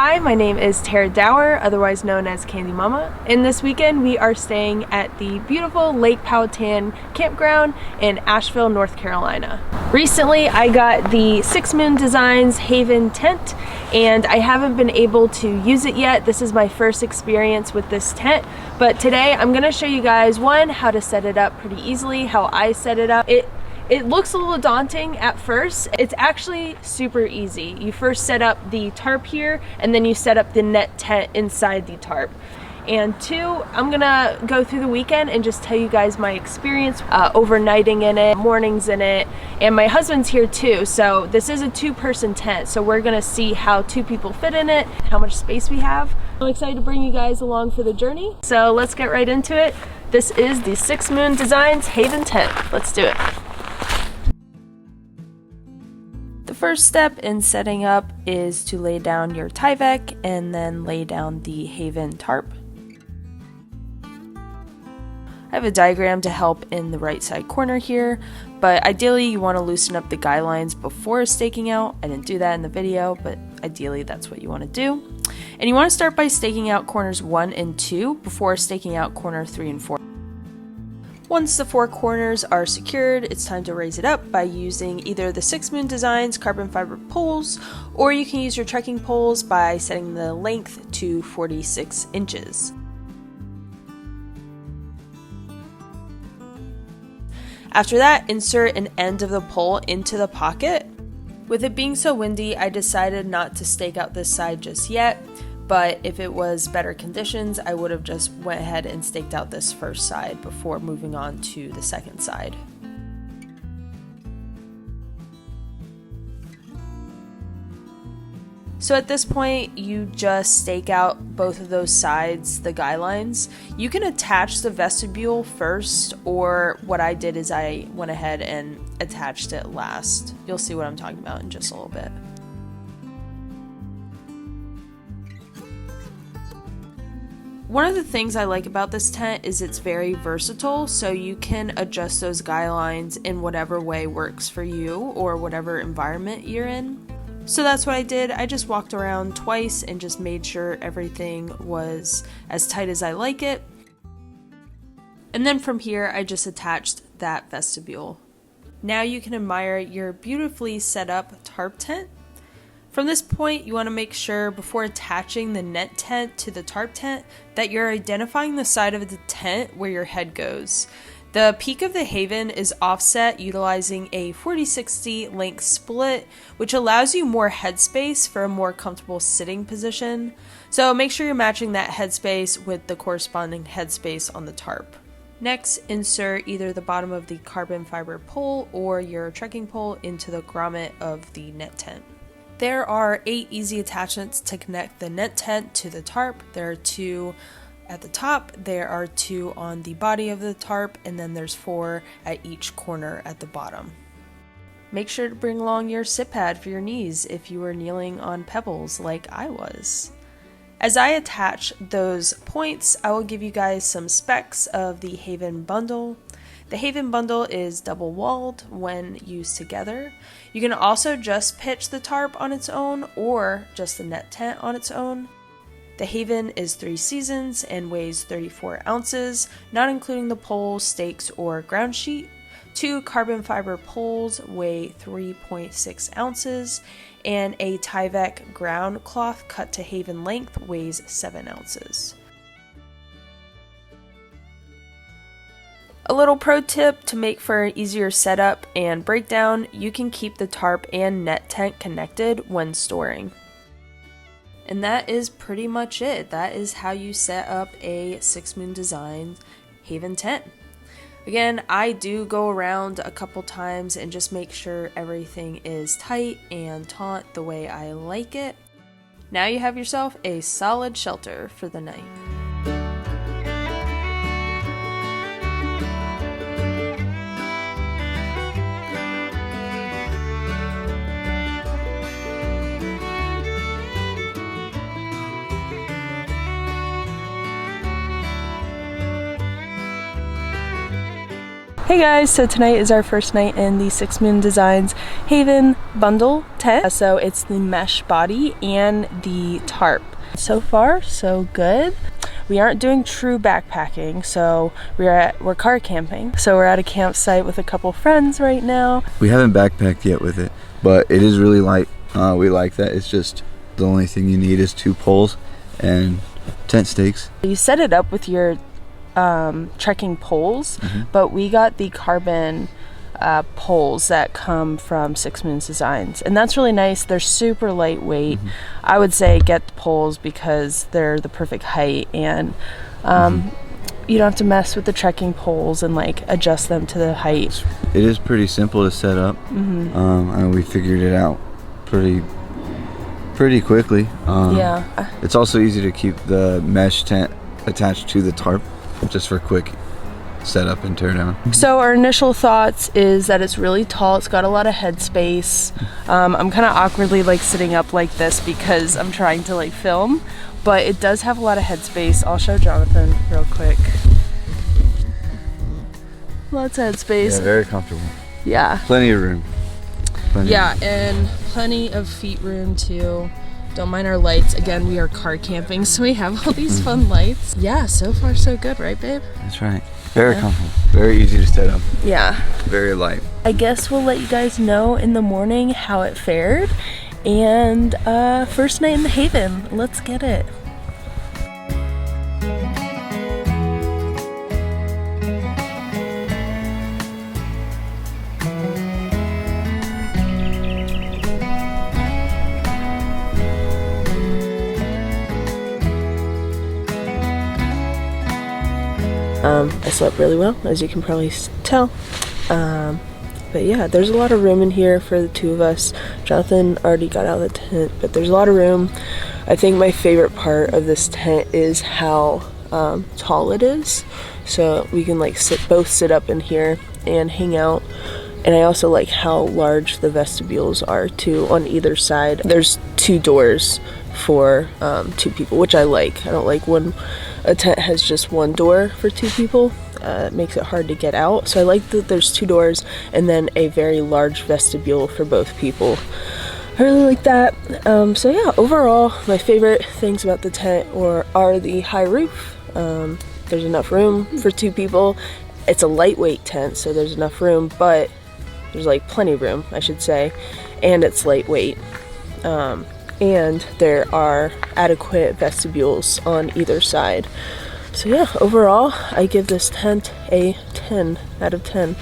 Hi, my name is DOWER, otherwise known as Candy Mama, and this weekend we are staying at the beautiful Lake Powhatan campground in Asheville, North Carolina. Recently I got the 6 Moon Designs Haven tent and I haven't been able to use it yet. This is my first experience with this tent, but today I'm going to show you guys how to set it up pretty easily, how I set it up. It looks a little daunting at first. It's actually super easy. You first set up the tarp here and then you set up the net tent inside the tarp. And two, I'm gonna go through the weekend and just tell you guys my experience overnighting in it, mornings in it, and my husband's here too. So this is a 2-person tent. So we're gonna see how 2 people fit in it, how much space we have. I'm excited to bring you guys along for the journey. So let's get right into it. This is the 6 Moon Designs Haven tent. Let's do it. The first step in setting up is to lay down your Tyvek and then lay down the Haven tarp. I have a diagram to help in the right side corner here, but ideally you want to loosen up the guy lines before staking out. I didn't do that in the video, but ideally that's what you want to do. And you want to start by staking out corners 1 and 2 before staking out corner 3 and 4. Once the 4 corners are secured, it's time to raise it up by using either the 6 Moon Designs carbon fiber poles, or you can use your trekking poles by setting the length to 46 inches. After that, insert an end of the pole into the pocket. With it being so windy, I decided not to stake out this side just yet, but if it was better conditions, I would have just went ahead and staked out this first side before moving on to the second side. So at this point, you just stake out both of those sides, the guy lines. You can attach the vestibule first, or what I did is I went ahead and attached it last. You'll see what I'm talking about in just a little bit. One of the things I like about this tent is it's very versatile, so you can adjust those guy lines in whatever way works for you or whatever environment you're in. So that's what I did. I just walked around twice and just made sure everything was as tight as I like it. And then from here, I just attached that vestibule. Now you can admire your beautifully set up tarp tent. From this point, you want to make sure before attaching the net tent to the tarp tent that you're identifying the side of the tent where your head goes. The peak of the Haven is offset utilizing a 40-60 length split, which allows you more headspace for a more comfortable sitting position. So make sure you're matching that headspace with the corresponding headspace on the tarp. Next, insert either the bottom of the carbon fiber pole or your trekking pole into the grommet of the net tent. There are 8 easy attachments to connect the net tent to the tarp. There are 2 at the top, there are 2 on the body of the tarp, and then there's 4 at each corner at the bottom. Make sure to bring along your sit pad for your knees if you were kneeling on pebbles like I was. As I attach those points, I will give you guys some specs of the Haven bundle. The Haven bundle is double walled when used together. You can also just pitch the tarp on its own or just the net tent on its own. The Haven is 3 seasons and weighs 34 ounces, not including the poles, stakes, or ground sheet. 2 carbon fiber poles weigh 3.6 ounces, and a Tyvek ground cloth cut to Haven length weighs 7 ounces. A little pro tip to make for an easier setup and breakdown, you can keep the tarp and net tent connected when storing. And that is pretty much it. That is how you set up a 6 Moon Designs Haven tent. Again, I do go around a couple times and just make sure everything is tight and taut the way I like it. Now you have yourself a solid shelter for the night. Hey guys, so tonight is our first night in the 6 Moon Designs Haven bundle tent. So it's the mesh body and the tarp. So far, so good. We aren't doing true backpacking, so we're car camping. So we're at a campsite with a couple friends right now. We haven't backpacked yet with it, but it is really light. We like that. It's just the only thing you need is 2 poles and tent stakes. You set it up with your trekking poles, but we got the carbon poles that come from 6 Moons Designs, and that's really nice. They're super lightweight. I would say get the poles because they're the perfect height, and you don't have to mess with the trekking poles and like adjust them to the height. It is pretty simple to set up, and we figured it out pretty quickly. Yeah, it's also easy to keep the mesh tent attached to the tarp, just for quick setup and tear down. So our initial thoughts is that it's really tall. It's got a lot of headspace. I'm kind of awkwardly like sitting up like this because I'm trying to like film, but it does have a lot of headspace. I'll show Jonathan real quick. Lots of headspace. Yeah, very comfortable. Yeah. Plenty of room. And plenty of feet room too. Don't mind our lights. Again, we are car camping, so we have all these fun lights. Yeah, so far so good, right, babe? That's right. Very comfortable. Very easy to set up. Yeah. Very light. I guess we'll let you guys know in the morning how it fared. And first night in the Haven. Let's get it. I slept really well, as you can probably tell. But yeah, there's a lot of room in here for the 2 of us. Jonathan already got out of the tent, but there's a lot of room. I think my favorite part of this tent is how tall it is. So we can like both sit up in here and hang out. And I also like how large the vestibules are too on either side. There's 2 doors for 2 people, which I like. I don't like when a tent has just 1 door for 2 people. It makes it hard to get out. So I like that there's 2 doors and then a very large vestibule for both people. I really like that. So yeah, overall, my favorite things about the tent are the high roof. There's enough room for 2 people. It's a lightweight tent, so there's enough room, but there's like plenty of room, I should say, and it's lightweight. And there are adequate vestibules on either side. So yeah, overall, I give this tent a 10 out of 10.